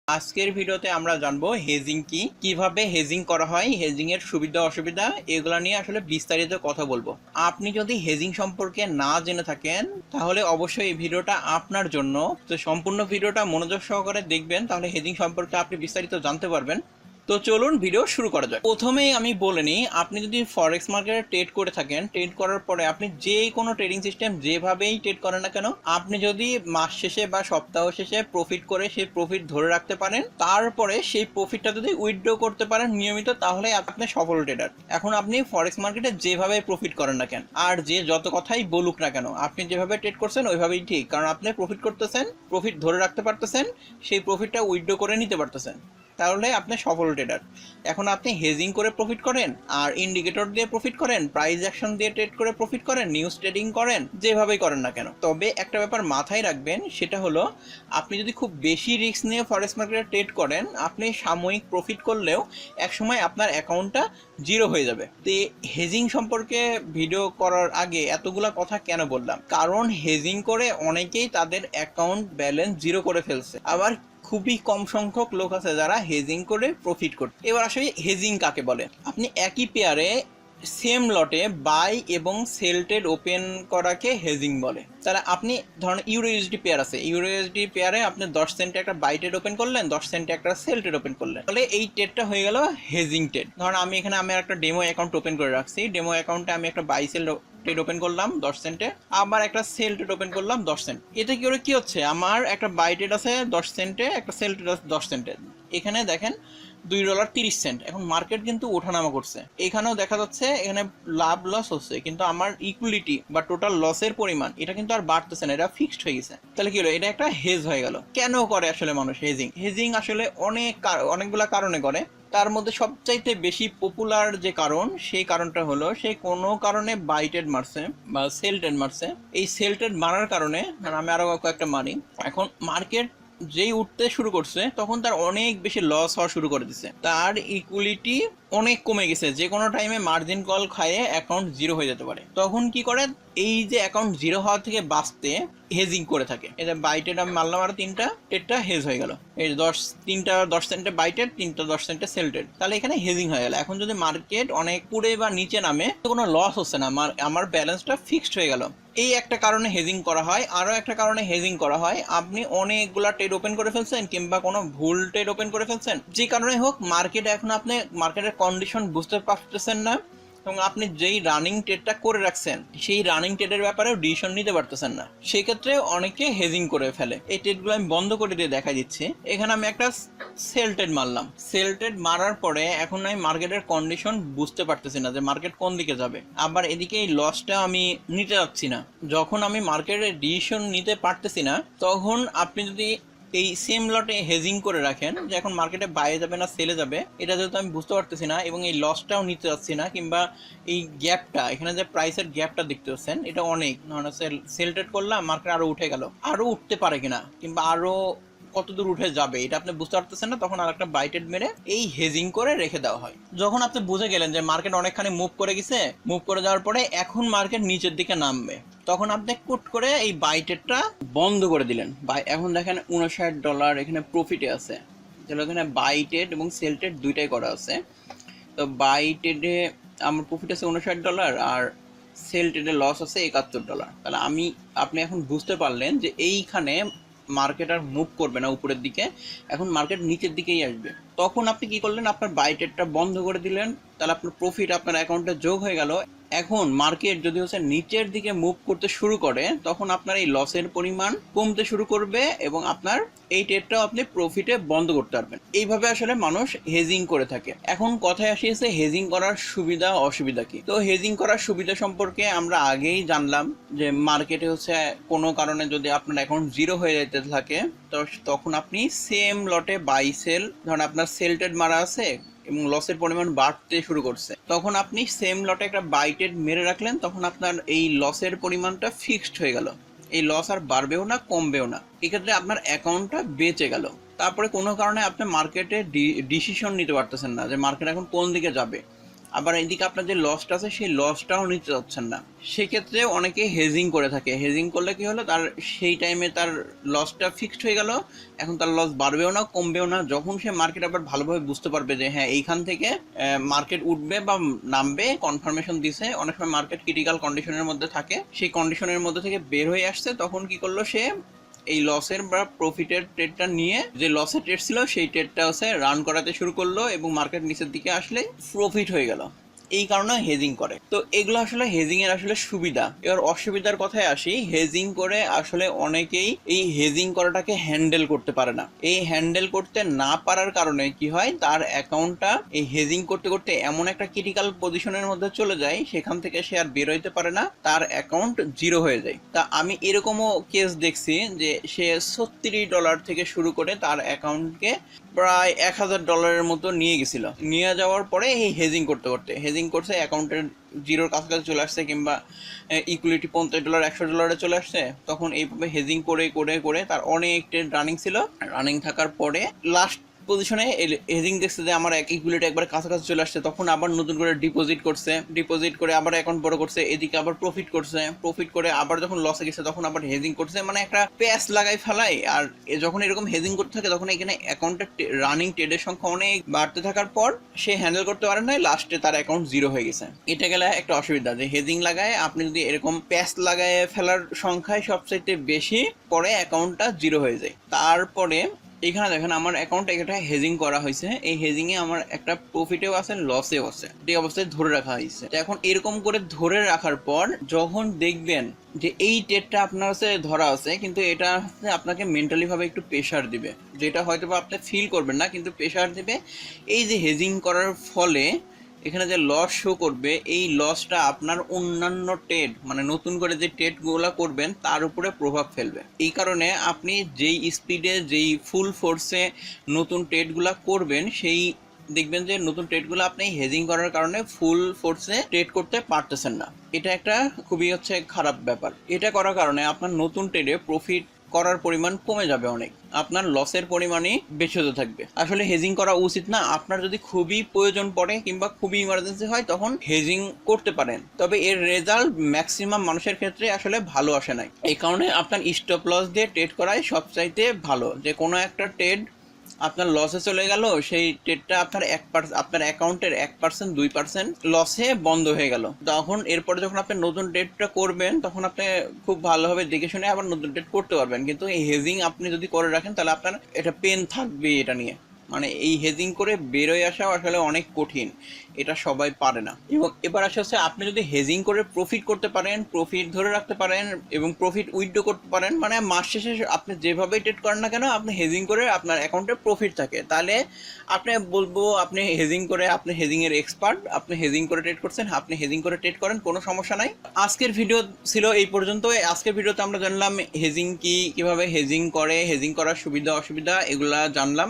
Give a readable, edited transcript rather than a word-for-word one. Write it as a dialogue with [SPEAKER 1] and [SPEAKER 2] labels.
[SPEAKER 1] আজকের ভিডিওতে আমরা জানবো হেজিং কি, কিভাবে হেজিং করা হয়, হেজিং এর সুবিধা অসুবিধা এগুলা নিয়ে আসলে বিস্তারিত কথা বলবো। আপনি যদি হেজিং সম্পর্কে না জেনে থাকেন তাহলে অবশ্যই এই ভিডিওটা আপনার জন্য। তো সম্পূর্ণ ভিডিওটা মনোযোগ সহকারে দেখবেন, তাহলে হেজিং সম্পর্কে আপনি বিস্তারিত জানতে পারবেন। তো চলুন ভিডিও শুরু করা যাক। প্রথমেই আমি বলে নিই, আপনি যদি ফরেক্স মার্কেটে ট্রেড করে থাকেন, ট্রেড করার পরে আপনি যে কোনো ট্রেডিং সিস্টেম যেভাবেই ট্রেড করেন না কেন, আপনি যদি মাস শেষে বা সপ্তাহ শেষে প্রফিট করে সেই প্রফিট ধরে রাখতে পারেন, তারপরে সেই প্রফিটটা যদি উইথড্র করতে পারেন নিয়মিত, তাহলে আপনি সফল ট্রেডার। এখন আপনি ফরেক্স মার্কেটে যেভাবে প্রফিট করেন না কেন আর যে যত কথাই বলুক না কেন, আপনি যেভাবে ট্রেড করছেন ওইভাবেই ঠিক, কারণ আপনি প্রফিট করতেছেন, প্রফিট ধরে রাখতে পারতেছেন, সেই প্রফিটটা উইথড্র করে নিতে পারতেছেন, তাহলে আপনি সফল ট্রেডার। এখন আপনি হেজিং করে প্রফিট করেন, আর ইন্ডিকেটর দিয়ে প্রফিট করেন, প্রাইস অ্যাকশন দিয়ে ট্রেড করে প্রফিট করেন, নিউজ ট্রেডিং করেন, যেভাবেই করেন না কেন, তবে একটা ব্যাপার মাথায় রাখবেন, সেটা হলো আপনি যদি খুব বেশি রিস্ক নিয়ে ফরেক্স মার্কেটে ট্রেড করেন, আপনি সাময়িক প্রফিট করলেও একসময় আপনার অ্যাকাউন্টটা জিরো হয়ে যাবে। তো হেজিং সম্পর্কে ভিডিও করার আগে এতগুলা কথা কেন বললাম, কারণ হেজিং করে অনেকেই তাদের অ্যাকাউন্ট ব্যালেন্স জিরো করে ফেলছে, আবার খুবই কম সংখ্যক লোক আছে যারা হেজিং করে প্রফিট করছে। এবার আসলে হেজিং কাকে বলে? আপনি একই পেয়ারে সেম লটে বাই এবং সেল ট্রেড ওপেন করাকে হেজিং বলে। তাহলে আপনি ধরুন ইউরো ইউএসডি পেয়ার আছে, ইউরো ইউএসডি পেয়ারে আপনি 10 সেন্টে একটা বাই ট্রেড ওপেন করলেন, 10 সেন্টে একটা সেল ট্রেড ওপেন করলেন, তাহলে এই ট্রেডটা হয়ে গেল হেজিং ট্রেড। ধরুন আমি এখানে একটা ডেমো অ্যাকাউন্ট ওপেন করে রাখছি, ডেমো অ্যাকাউন্টে আমি একটা বাই সেল ট্রেড ওপেন করলাম 10 সেন্টে, আবার একটা সেল ট্রেড ওপেন করলাম 10 সেন্ট। এতে কি হচ্ছে, আমার একটা বাই ট্রেড আছে 10 সেন্টে, একটা সেল ট্রেড আছে 10 সেন্টে। এখানে দেখেন $2.30। এখন মার্কেট কিন্তু ওঠানামা করছে, এখানেও দেখা যাচ্ছে এখানে লাভ লস হচ্ছে, কিন্তু আমার ইকুইলিটি বা টোটাল লসের পরিমাণ এটা কিন্তু আর বাড়তেছে না, এটা ফিক্সড হয়ে গেছে। তাহলে কি হলো, এটা একটা হেজ হয়ে গেল। কেন করে আসলে মানুষ হেজিং? হেজিং আসলে অনেকগুলা কারণে করে, তার মধ্যে সবচাইতে বেশি পপুলার যে কারণ, সেই কারণটা হলো সে কোনো কারণে বাই ট্রেড মারছে বা সেল ট্রেড মারছে। এই সেল ট্রেড মারার কারণে আমি আরো কয়েকটা মারি, এখন মার্কেট যেই উঠতে শুরু করছে তখন তার অনেক বেশি লস হওয়া শুরু করে দিছে, তার ইকুইলিটি অনেক কমে গেছে, যে কোনো টাইমে মার্জিন কল খাইয়ে অ্যাকাউন্ট জিরো হয়ে যেতে পারে। তখন কি করে, এই যে অ্যাকাউন্ট জিরো হওয়া থেকে বাঁচতে হেজিং করে থাকে। এটা বাই ট্রেড আমি মারলাম আর তিনটা, ট্রেডটা হেজ হয়ে গেল। এই 10 সেন্টে বাই ট্রেড, 10 সেন্টে সেল ট্রেড, তাহলে এখানে হেজিং হয়ে গেল। এখন যদি মার্কেট অনেক পুড়ে বা নিচে নামে তো কোনো লস হচ্ছে না, আমার ব্যালেন্সটা ফিক্সড হয়ে গেল। এই একটা কারণে হেজিং করা হয়। আরো একটা কারণে হেজিং করা হয়, আপনি অনেকগুলা ট্রেড ওপেন করে ফেলছেন কিংবা কোনো ভুল ট্রেড ওপেন করে ফেলছেন, যে কারণে হোক মার্কেটে এখন আপনি মার্কেটের কন্ডিশন বুঝতে পারতেছেন না, এবং আপনি যেই রানিং ট্রেডটা করে রাখছেন সেই রানিং ট্রেডের ব্যাপারেও ডিসিশন নিতে পারতেছেন না, সেক্ষেত্রে অনেকে হেজিং করে ফেলে। এই ট্রেডগুলো আমি বন্ধ করে দিয়ে দেখা দিচ্ছি। এখানে আমি একটা সেল ট্রেড মারলাম, সেল ট্রেড মারার পরে এখন আমি মার্কেটের কন্ডিশন বুঝতে পারতেছি না যে মার্কেট কোন দিকে যাবে, আবার এদিকে এই লসটা আমি নিতে যাচ্ছি না। যখন আমি মার্কেটের ডিসিশন নিতে পারতেছি না, তখন আপনি যদি এই সেম লটে হেজিং করে রাখেন যে এখন মার্কেটে বাইরে যাবে না সেলে যাবে, এটা যেহেতু আমি বুঝতে পারতেছি না এবং এই লসটাও নিতে যাচ্ছি না, কিংবা এই গ্যাপটা, এখানে যে প্রাইসের গ্যাপটা দেখতে পাচ্ছেন এটা অনেক, মানে সেল ট্রেড করলাম, মার্কেট আরো উঠে গেল, আরো উঠতে পারে কিনা কিংবা আরো কত দূর উঠে যাবে এটা আপনি বুঝতে পারতেছেন না, তখন আর একটা বাইটেড মেরে এই হেজিং করে রেখে দেওয়া হয়। যখন আপনি বুঝে গেলেন যে মার্কেট অনেকখানি মুভ করে গেছে, মুভ করে যাওয়ার পরে এখন মার্কেট নিচের দিকে নামবে, তখন আপনি কুট করে এই বাইটেডটা বন্ধ করে দিলেন। এখন দেখেন $59 এখানে প্রফিটে আছে, যেটা এখানে বাইটেড এবং সেলটেড দুইটাই করা আছে। তো বাইটেডে আমার প্রফিট আছে $59 আর সেল ট্রেডে লস আছে $71। তাহলে আপনি এখন বুঝতে পারলেন যে এইখানে মার্কেট আর মুভ করবে না উপরের দিকে, এখন মার্কেট নিচের দিকেই আসবে। তখন আপনি কি করলেন, আপনার বাই ট্রেডটা বন্ধ করে দিলেন, তাহলে আপনার প্রফিট আপনার অ্যাকাউন্টে যোগ হয়ে গেল। এখন মার্কেট যদি নিচের দিকে মুভ করতে শুরু করে, তখন আপনার এই লসের পরিমাণ কমতে শুরু করবে এবং আপনার এই ট্রেডটাও আপনি প্রফিটে বন্ধ করতে পারবেন। এইভাবে আসলে মানুষ হেজিং করে থাকে। এখন কথায় আসিয়েছে হেজিং করার সুবিধা অসুবিধা কি। তো হেজিং করার সুবিধা সম্পর্কে আমরা আগেই জানলাম যে মার্কেটে কোনো কারণে যদি আপনার অ্যাকাউন্ট জিরো হয়ে যেতে থাকে, তো তখন আপনি সেম লটে বাই সেল, ধরেন আপনার সেল ট্রেড মারা আছে এবং লসের পরিমাণ বাড়তে শুরু করছে, তখন আপনি সেম লটে একটা বাই ট্রেড মেরে রাখলেন, তখন আপনার এই লসের পরিমাণটা ফিক্সড হয়ে গেল, এই লস আর বাড়বেও না কমবেও না, এক্ষেত্রে আপনার অ্যাকাউন্টটা বেঁচে গেল। তারপরে কোনো কারণে আপনি মার্কেটে ডিসিশন নিতে পারতেছেন না যে মার্কেট এখন কোন দিকে যাবে, আবার এদিকে আপনার যে লসটা আছে সেই লসটাও নিতে চাচ্ছেন না। সেক্ষেত্রে অনেকে হেজিং করে থাকে। হেজিং করলে কি হলো, তার সেই টাইমে তার লসটা ফিক্সড হয়ে গেল, এখন তার লস বাড়বেও না কমবেও না। যখন সে মার্কেট আবার ভালোভাবে বুঝতে পারবে যে হ্যাঁ এইখান থেকে মার্কেট উঠবে বা নামবে, কনফার্মেশন দিছে, অনেক সময় মার্কেট ক্রিটিক্যাল কন্ডিশনের মধ্যে থাকে, সেই কন্ডিশনের মধ্যে থেকে বের হয়ে আসছে, তখন কি করলো সে এই লসের বা প্রফিটের ট্রেডটা নিয়ে, যে লসের ট্রেড ছিল সেই ট্রেডটা হচ্ছে রান করাতে শুরু করলো এবং মার্কেট নিচের দিকে আসলে প্রফিট হয়ে গেল। এই কারণে হেজিং করে। তো এগুলো আসলে হেজিং এর আসলে সুবিধা। এবার অসুবিধার কথায় আসি, হেজিং করে আসলে অনেকেই এই হেজিং করাটাকে হ্যান্ডেল করতে পারে না। এই হ্যান্ডেল করতে না পারার কারণে কি হয়, তার অ্যাকাউন্টটা এই হেজিং করতে করতে এমন একটা ক্রিটিক্যাল পজিশনের মধ্যে চলে যায়, সেখান থেকে সে আর বের হইতে পারে না, তার অ্যাকাউন্ট জিরো হয়ে যায়। তা আমি এরকমও কেস দেখছি যে সে $36 থেকে শুরু করে তার অ্যাকাউন্টকে প্রায় $1000 মতো নিয়ে গেছিল। নিয়ে যাওয়ার পরে এই হেজিং করতে করতে হেজিং করছে, অ্যাকাউন্টের জিরোর কাছাকাছি চলে আসছে, কিংবা ইকুইলিটি $50 $100 চলে আসছে। তখন এইভাবে হেজিং করে করে করে তার অনেক ট্রেড রানিং ছিল। রানিং থাকার পরে লাস্ট পজিশনে হেজিং দেখছে যে আমার ইকুইলিটি একবার কাছাকাছি চলে আসছে, তখন আবার নতুন করে ডিপোজিট করছে, ডিপোজিট করে আবার অ্যাকাউন্ট বড় করছে, এদিকে আবার প্রফিট করছে, প্রফিট করে আবার যখন লসে গেছে তখন আবার হেজিং করছে, মানে একটা প্যাচ লাগাই ফেলাই। আর যখন এরকম হেজিং করতে থাকে তখন এখানে অ্যাকাউন্টের রানিং ট্রেডের সংখ্যা অনেক বাড়তে থাকার পর সে হ্যান্ডেল করতে পারে না, লাস্টে তার অ্যাকাউন্ট জিরো হয়ে গেছে। এটা গেলে একটা অসুবিধা, যে হেজিং লাগায় আপনি যদি এরকম প্যাচ লাগায় ফেলার সংখ্যায় সবচাইতে বেশি, পরে অ্যাকাউন্টটা জিরো হয়ে যায়। তারপরে এখানে দেখেন আমার অ্যাকাউন্ট একটা হেজিং করা হয়েছে, এই হেজিং এ আমার একটা প্রফিটেও আছে লসেও আছে, এই অবস্থায় ধরে রাখা হয়েছে। তো এখন এরকম করে ধরে রাখার পর যখন দেখবেন যে এই ট্রেডটা আপনার কাছে ধরা আছে, কিন্তু এটা আপনাকে মেন্টালি ভাবে একটু প্রেশার দিবে, যেটা হয়তো বা আপনি ফিল করবেন না, কিন্তু প্রেশার দিবে। এই যে হেজিং করার ফলে এখানে যে লস শো করবে, এই লসটা আপনার অন্যান্য ট্রেড, মানে নতুন করে যে ট্রেডগুলো করবেন তার উপরে প্রভাব ফেলবে। এই কারণে আপনি যেই স্পিডে যেই ফুল ফোর্সে নতুন ট্রেডগুলো করবেন, সেই দেখবেন যে নতুন ট্রেডগুলো আপনি হেজিং করার কারণে ফুল ফোর্সে ট্রেড করতে পারতেছেন না। এটা একটা খুবই খারাপ ব্যাপার। এটা করার কারণে আপনার নতুন ট্রেডে প্রফিট করার পরিমাণ কমে যাবে অনেক, আপনার লসের পরিমাণই বেশি হতে থাকবে। আসলে হেজিং করা উচিত না। আপনার যদি খুবই প্রয়োজন পড়ে কিংবা খুবই ইমার্জেন্সি হয় তখন হেজিং করতে পারেন, তবে এর রেজাল্ট ম্যাক্সিমাম মানুষের ক্ষেত্রে আসলে ভালো আসে নাই। এই কারণে আপনার স্টপ লস দিয়ে ট্রেড করাই সবচাইতে ভালো। যে কোনো একটা ট্রেড আপনার লসে চলে গেল, সেই ট্রেডটা আপনার আপনার অ্যাকাউন্টের 1% 2% লসে বন্ধ হয়ে গেল, তখন এরপরে যখন আপনি নতুন ট্রেডটা করবেন তখন আপনি খুব ভালোভাবে দেখে শুনে আবার নতুন ট্রেড করতে পারবেন। কিন্তু এই হেজিং আপনি যদি করে রাখেন তাহলে আপনার এটা পেন থাকবে এটা নিয়ে। মানে এই হেজিং করে বেরোয় আসাও আসলে অনেক কঠিন, এটা সবাই পারে না। এবং এবার আসছে আপনি যদি হেজিং করে প্রফিট করতে পারেন, প্রফিট ধরে রাখতে পারেন এবং প্রফিট উইথড্র করতে পারেন, মানে মাস শেষে আপনি যেভাবেই ট্রেড করেন না কেন আপনি হেজিং করে আপনার অ্যাকাউন্টে প্রফিট থাকে, তাহলে আপনি বলবো আপনি হেজিং করে, আপনি হেজিং এর এক্সপার্ট, আপনি হেজিং করে ট্রেড করছেন, আপনি হেজিং করে ট্রেড করেন, কোনো সমস্যা নাই। আজকের ভিডিও ছিল এই পর্যন্ত। আজকের ভিডিওতে আমরা জানলাম হেজিং কি, কিভাবে হেজিং করে, হেজিং করার সুবিধা অসুবিধা এগুলা জানলাম।